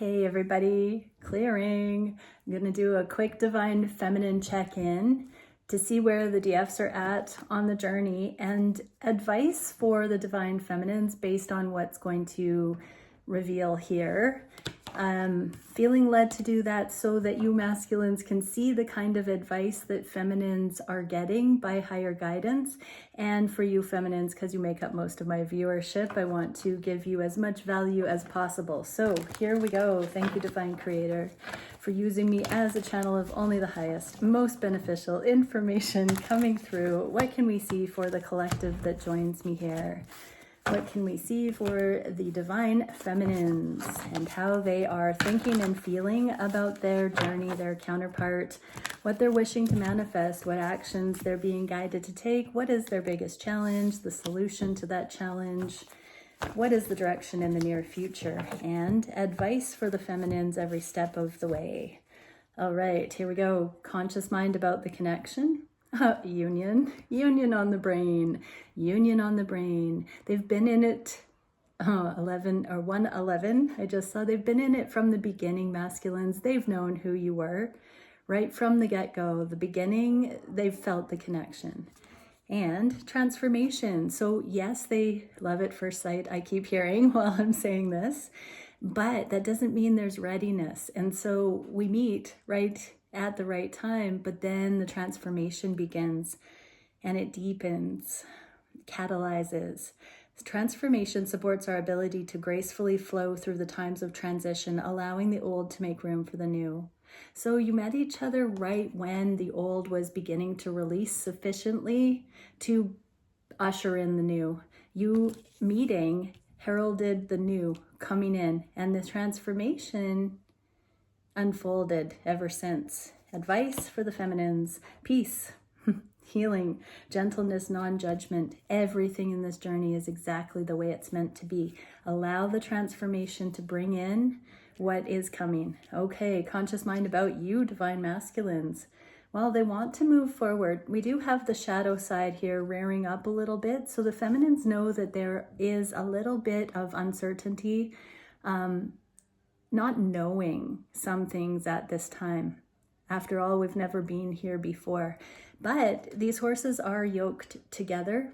Hey everybody, clearing. I'm going to do a quick divine feminine check-in to see where the DFs are at on the journey and advice for the divine feminines based on what's going to reveal here. Feeling led to do that so that you masculines can see the kind of advice that feminines are getting by higher guidance. And for you feminines, because you make up most of my viewership, I want to give you as much value as possible. So here we go. Thank you, Divine Creator, for using me as a channel of only the highest, most beneficial information coming through. What can we see for the collective that joins me here? What can we see for the divine feminines and how they are thinking and feeling about their journey, their counterpart, what they're wishing to manifest, what actions they're being guided to take, what is their biggest challenge, the solution to that challenge, what is the direction in the near future, and advice for the feminines every step of the way. All right, here we go. Conscious mind about the connection. Union on the brain, union on the brain. They've been in it 111. I just saw they've been in it from the beginning, masculines. They've known who you were right from the get-go. The beginning, they've felt the connection. And transformation. So yes, they love at first sight, I keep hearing while I'm saying this, but that doesn't mean there's readiness. And so we meet right at the right time, but then the transformation begins and it deepens, catalyzes. Transformation supports our ability to gracefully flow through the times of transition, allowing the old to make room for the new. So you met each other right when the old was beginning to release sufficiently to usher in the new. You meeting heralded the new coming in, and the transformation unfolded ever since. Advice for the feminines: peace, healing, gentleness, non-judgment. Everything in this journey is exactly the way it's meant to be. Allow the transformation to bring in what is coming. Okay, conscious mind about you, divine masculines. Well, they want to move forward. We do have the shadow side here rearing up a little bit, so the feminines know that there is a little bit of uncertainty, not knowing some things at this time. After all, we've never been here before. But these horses are yoked together,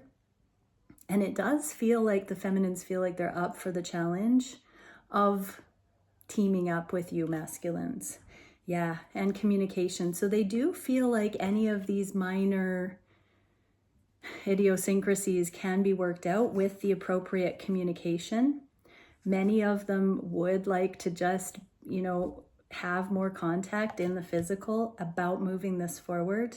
and it does feel like the feminines feel like they're up for the challenge of teaming up with you masculines. Yeah, and communication. So they do feel like any of these minor idiosyncrasies can be worked out with the appropriate communication. Many of them would like to just, have more contact in the physical about moving this forward.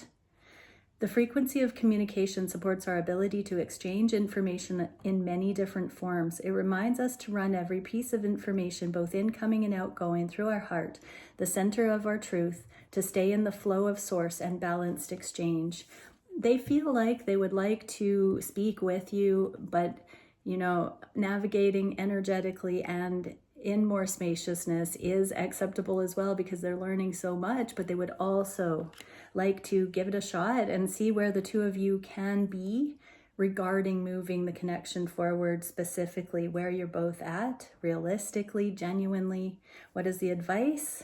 The frequency of communication supports our ability to exchange information in many different forms. It reminds us to run every piece of information, both incoming and outgoing, through our heart, the center of our truth, to stay in the flow of source and balanced exchange. They feel like they would like to speak with you, but navigating energetically and in more spaciousness is acceptable as well, because they're learning so much, but they would also like to give it a shot and see where the two of you can be regarding moving the connection forward, specifically where you're both at, realistically, genuinely. What is the advice?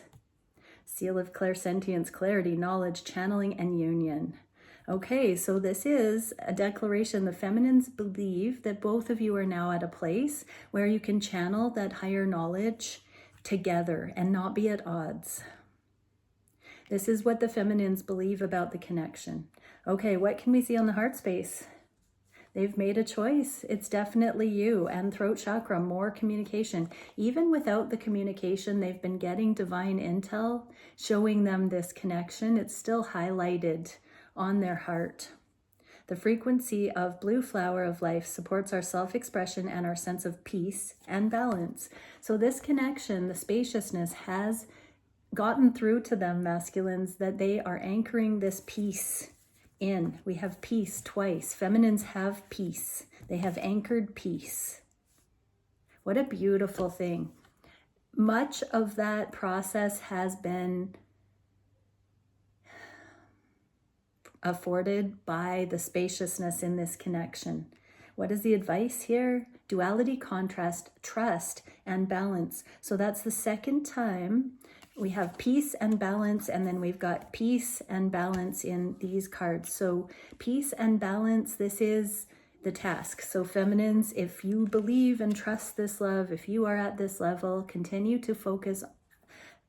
Seal of clairsentience, clarity, knowledge, channeling, and union. Okay, so this is a declaration. The feminines believe that both of you are now at a place where you can channel that higher knowledge together and not be at odds. This is what the feminines believe about the connection. Okay, what can we see on the heart space? They've made a choice. It's definitely you. And throat chakra, more communication. Even without the communication, they've been getting divine intel showing them this connection. It's still highlighted on their heart. The frequency of blue flower of life supports our self-expression and our sense of peace and balance. So this connection, the spaciousness, has gotten through to them, masculines, that they are anchoring this peace in. We have peace twice. Feminines have peace. They have anchored peace. What a beautiful thing. Much of that process has been afforded by the spaciousness in this connection. What is the advice here? Duality, contrast, trust, and balance. So that's the second time we have peace and balance, and then we've got peace and balance in these cards. So peace and balance, this is the task. So feminines, if you believe and trust this love, if you are at this level, continue to focus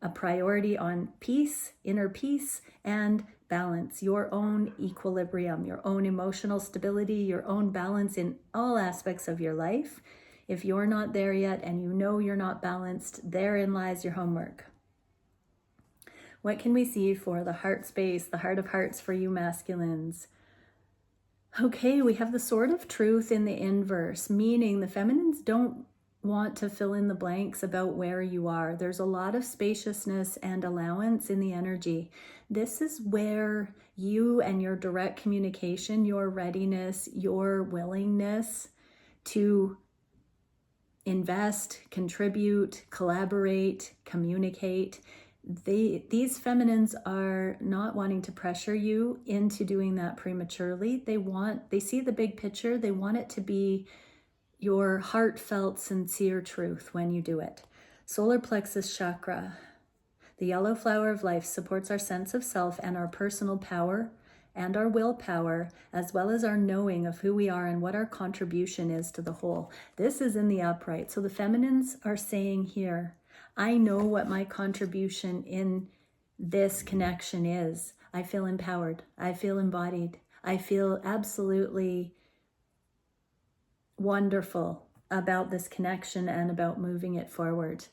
a priority on peace, inner peace, and balance, your own equilibrium, your own emotional stability, your own balance in all aspects of your life. If you're not there yet and you know you're not balanced, therein lies your homework. What can we see for the heart space, the heart of hearts for you masculines? Okay, we have the Sword of Truth in the inverse, meaning the feminines don't want to fill in the blanks about where you are. There's a lot of spaciousness and allowance in the energy. This is where you and your direct communication, your readiness, your willingness to invest, contribute, collaborate, communicate. These feminines are not wanting to pressure you into doing that prematurely. They see the big picture. They want it to be your heartfelt, sincere truth when you do it. Solar plexus chakra. The yellow flower of life supports our sense of self and our personal power and our willpower, as well as our knowing of who we are and what our contribution is to the whole. This is in the upright. So the feminines are saying here, I know what my contribution in this connection is. I feel empowered. I feel embodied. I feel absolutely wonderful about this connection and about moving it forward.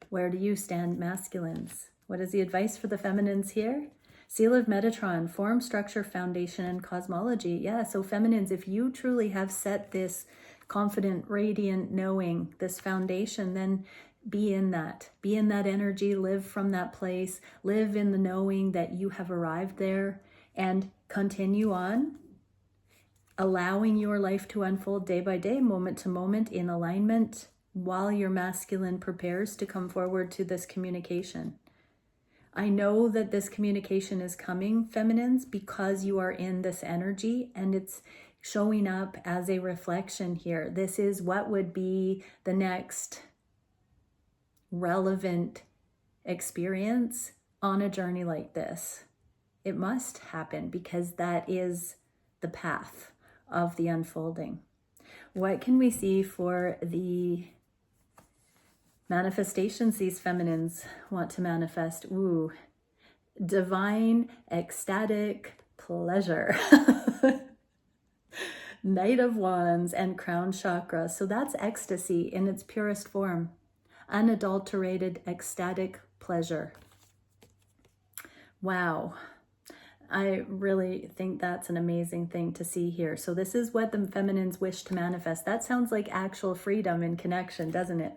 Where do you stand, masculines? What is the advice for the feminines here? Seal of Metatron, form, structure, foundation, and cosmology. Yeah, so feminines, if you truly have set this confident, radiant knowing, this foundation, then be in that. Be in that energy, live from that place, live in the knowing that you have arrived there, and continue on, allowing your life to unfold day by day, moment to moment, in alignment, while your masculine prepares to come forward to this communication. I know that this communication is coming, feminines, because you are in this energy and it's showing up as a reflection here. This is what would be the next relevant experience on a journey like this. It must happen because that is the path of the unfolding. What can we see for the manifestations these feminines want to manifest? Ooh, divine ecstatic pleasure. Knight of Wands and crown chakra. So that's ecstasy in its purest form. Unadulterated ecstatic pleasure. Wow. I really think that's an amazing thing to see here. So this is what the feminines wish to manifest. That sounds like actual freedom and connection, doesn't it?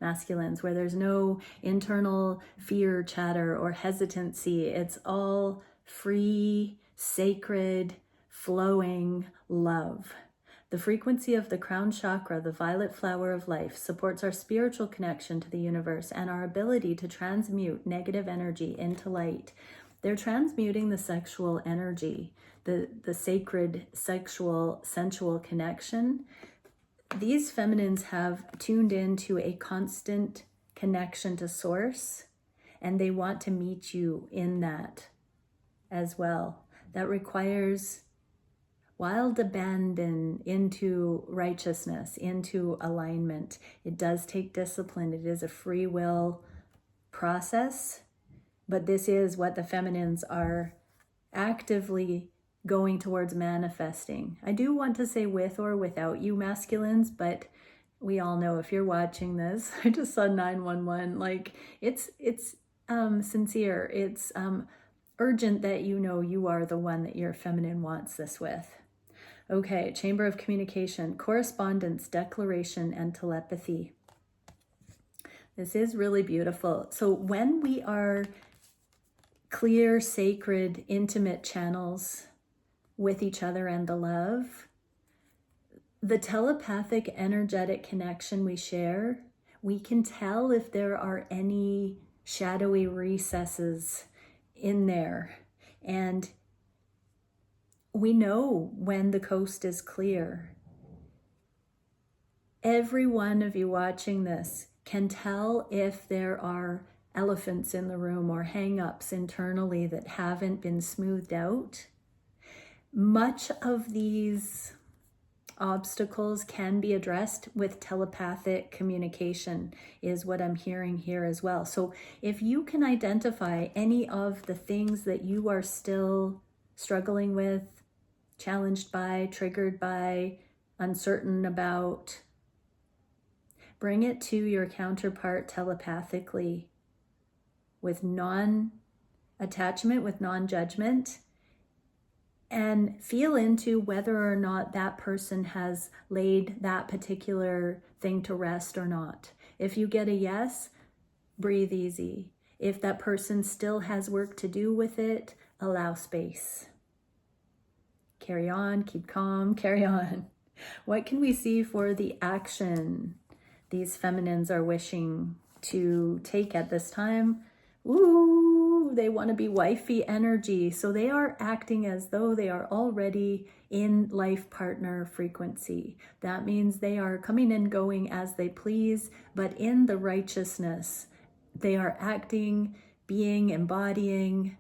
Masculines, where there's no internal fear, chatter, or hesitancy. It's all free, sacred, flowing love. The frequency of the crown chakra, the violet flower of life, supports our spiritual connection to the universe and our ability to transmute negative energy into light. They're transmuting the sexual energy, the sacred sexual sensual connection. These feminines have tuned into a constant connection to source, and they want to meet you in that as well. That requires wild abandon into righteousness, into alignment. It does take discipline. It is a free will process, but this is what the feminines are actively going towards manifesting. I do want to say with or without you masculines, but we all know if you're watching this, I just saw 911, like it's sincere. It's urgent that you know you are the one that your feminine wants this with. Okay, Chamber of Communication, correspondence, declaration, and telepathy. This is really beautiful. So when we are clear, sacred, intimate channels with each other and the love, the telepathic energetic connection we share, we can tell if there are any shadowy recesses in there. And we know when the coast is clear. Every one of you watching this can tell if there are elephants in the room or hang-ups internally that haven't been smoothed out. Much of these obstacles can be addressed with telepathic communication, is what I'm hearing here as well. So if you can identify any of the things that you are still struggling with, challenged by, triggered by, uncertain about, bring it to your counterpart telepathically with non-attachment, with non-judgment, and feel into whether or not that person has laid that particular thing to rest or not. If you get a yes, breathe easy. If that person still has work to do with it, allow space. Carry on, keep calm, carry on. What can we see for the action these feminines are wishing to take at this time? Ooh, they want to be wifey energy. So they are acting as though they are already in life partner frequency. That means they are coming and going as they please, but in the righteousness. They are acting, being, embodying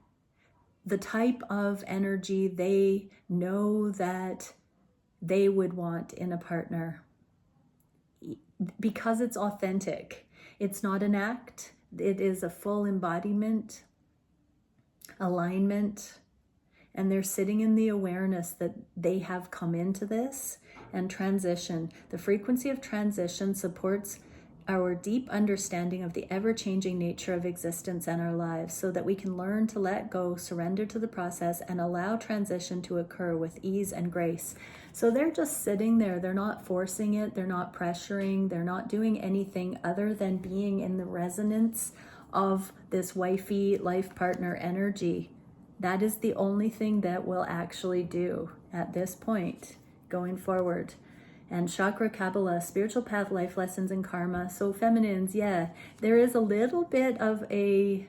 the type of energy they know that they would want in a partner, because it's authentic. It's not an act. It is a full embodiment, alignment, and they're sitting in the awareness that they have come into this and transition. The frequency of transition supports our deep understanding of the ever-changing nature of existence and our lives, so that we can learn to let go, surrender to the process, and allow transition to occur with ease and grace. So they're just sitting there. They're not forcing it. They're not pressuring. They're not doing anything other than being in the resonance of this wifey life partner energy. That is the only thing that will actually do at this point going forward. And chakra Kabbalah, spiritual path, life lessons, and karma. So feminines, yeah, there is a little bit of a,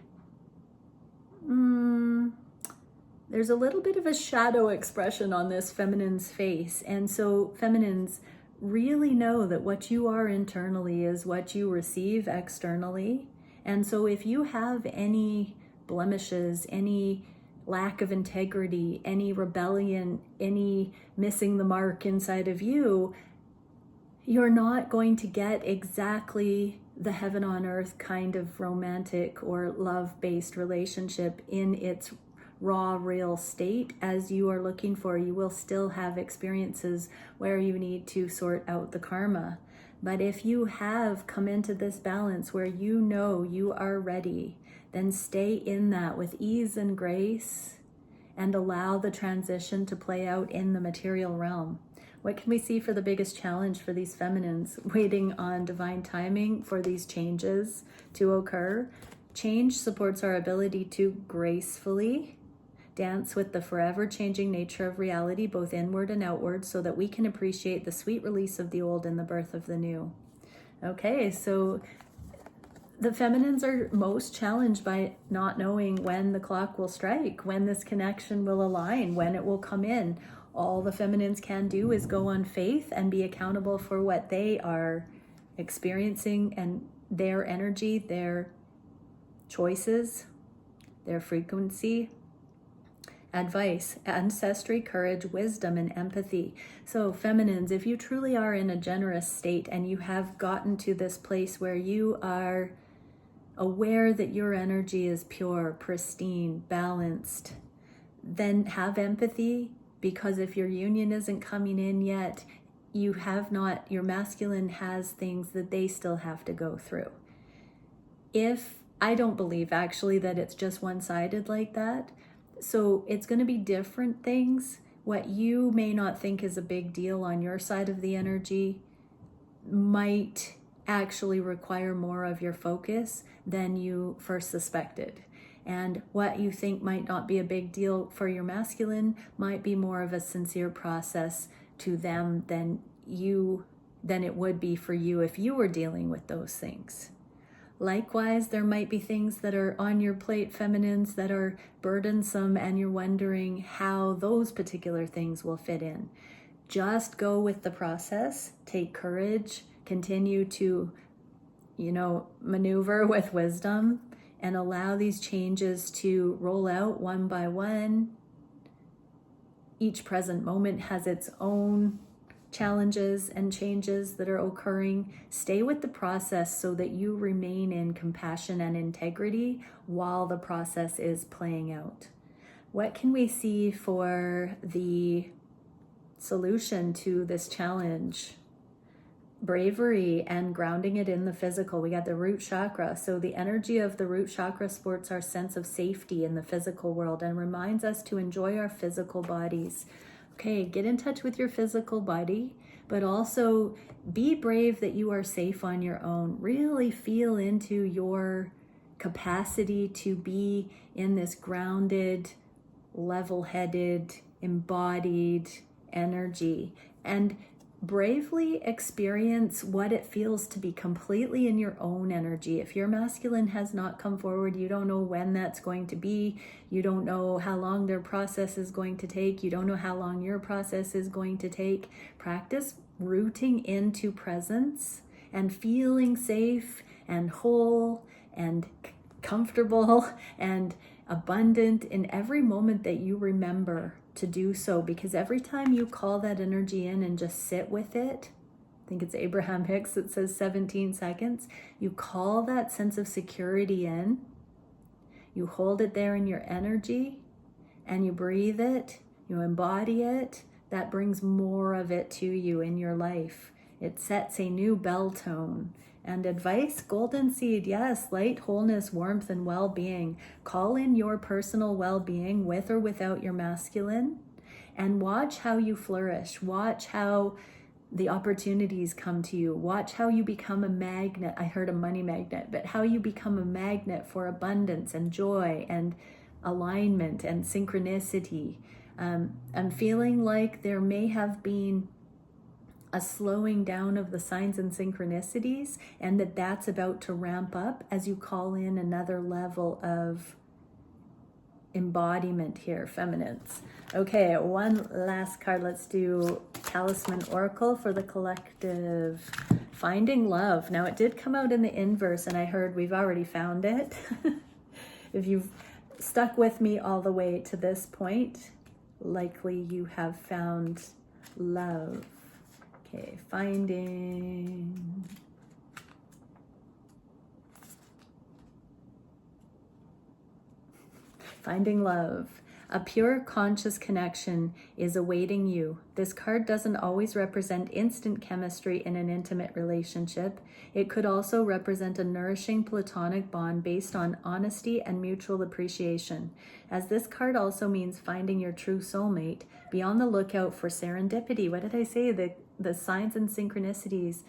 there's a little bit of a shadow expression on this feminine's face. And so feminines, really know that what you are internally is what you receive externally. And so if you have any blemishes, any lack of integrity, any rebellion, any missing the mark inside of you, you're not going to get exactly the heaven on earth kind of romantic or love-based relationship in its raw, real state as you are looking for. You will still have experiences where you need to sort out the karma. But if you have come into this balance where you know you are ready, then stay in that with ease and grace and allow the transition to play out in the material realm. What can we see for the biggest challenge for these feminines waiting on divine timing for these changes to occur? Change supports our ability to gracefully dance with the forever changing nature of reality, both inward and outward, so that we can appreciate the sweet release of the old and the birth of the new. Okay, so the feminines are most challenged by not knowing when the clock will strike, when this connection will align, when it will come in. All the feminines can do is go on faith and be accountable for what they are experiencing and their energy, their choices, their frequency. Advice, ancestry, courage, wisdom, and empathy. So feminines, if you truly are in a generous state and you have gotten to this place where you are aware that your energy is pure, pristine, balanced, then have empathy, because if your union isn't coming in yet, you have not, your masculine has things that they still have to go through. I don't believe actually that it's just one-sided like that. So it's going to be different things. What you may not think is a big deal on your side of the energy might actually require more of your focus than you first suspected. And what you think might not be a big deal for your masculine might be more of a sincere process to them than it would be for you if you were dealing with those things. Likewise, there might be things that are on your plate, feminines, that are burdensome, and you're wondering how those particular things will fit in. Just go with the process, take courage, continue to, maneuver with wisdom and allow these changes to roll out one by one. Each present moment has its own challenges and changes that are occurring. Stay with the process so that you remain in compassion and integrity while the process is playing out. What can we see for the solution to this challenge? Bravery and grounding it in the physical. We got the root chakra. So the energy of the root chakra supports our sense of safety in the physical world and reminds us to enjoy our physical bodies. Okay, get in touch with your physical body, but also be brave that you are safe on your own. Really feel into your capacity to be in this grounded, level-headed, embodied energy, and bravely experience what it feels to be completely in your own energy. If your masculine has not come forward, you don't know when that's going to be. You don't know how long their process is going to take. You don't know how long your process is going to take. Practice rooting into presence and feeling safe and whole and comfortable and abundant in every moment that you remember to do so, because every time you call that energy in and just sit with it, I think it's Abraham Hicks that says 17 seconds, you call that sense of security in, you hold it there in your energy, and you breathe it, you embody it, that brings more of it to you in your life. It sets a new bell tone. And advice, golden seed, yes, light, wholeness, warmth, and well-being. Call in your personal well-being with or without your masculine, and watch how you flourish. Watch how the opportunities come to you. Watch how you become a magnet. I heard a money magnet, but how you become a magnet for abundance and joy and alignment and synchronicity. I'm feeling like there may have been a slowing down of the signs and synchronicities, and that's about to ramp up as you call in another level of embodiment here, feminines. Okay, one last card. Let's do Talisman Oracle for the collective. Finding love. Now, it did come out in the inverse, and I heard we've already found it. If you've stuck with me all the way to this point, likely you have found love. Okay, finding love. A pure conscious connection is awaiting you. This card doesn't always represent instant chemistry in an intimate relationship. It could also represent a nourishing platonic bond based on honesty and mutual appreciation. As this card also means finding your true soulmate, be on the lookout for serendipity. What did I say? The signs and synchronicities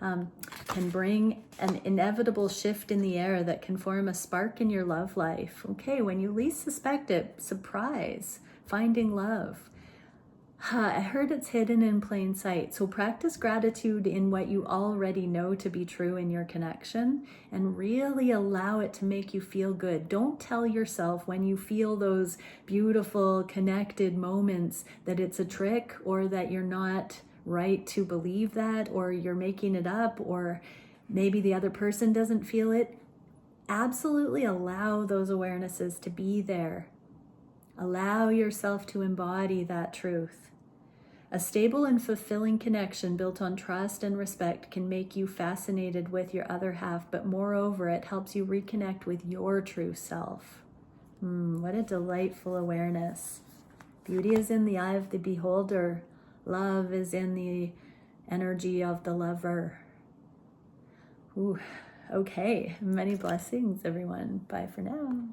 can bring an inevitable shift in the air that can form a spark in your love life. Okay, when you least suspect it, surprise, finding love. I heard it's hidden in plain sight. So practice gratitude in what you already know to be true in your connection, and really allow it to make you feel good. Don't tell yourself when you feel those beautiful connected moments that it's a trick, or that you're not right to believe that, or you're making it up, or maybe the other person doesn't feel it. Absolutely allow those awarenesses to be there. Allow yourself to embody that truth. A stable and fulfilling connection built on trust and respect can make you fascinated with your other half, but moreover, it helps you reconnect with your true self. What a delightful awareness. Beauty is in the eye of the beholder. Love is in the energy of the lover. Ooh, okay. Many blessings, everyone. Bye for now.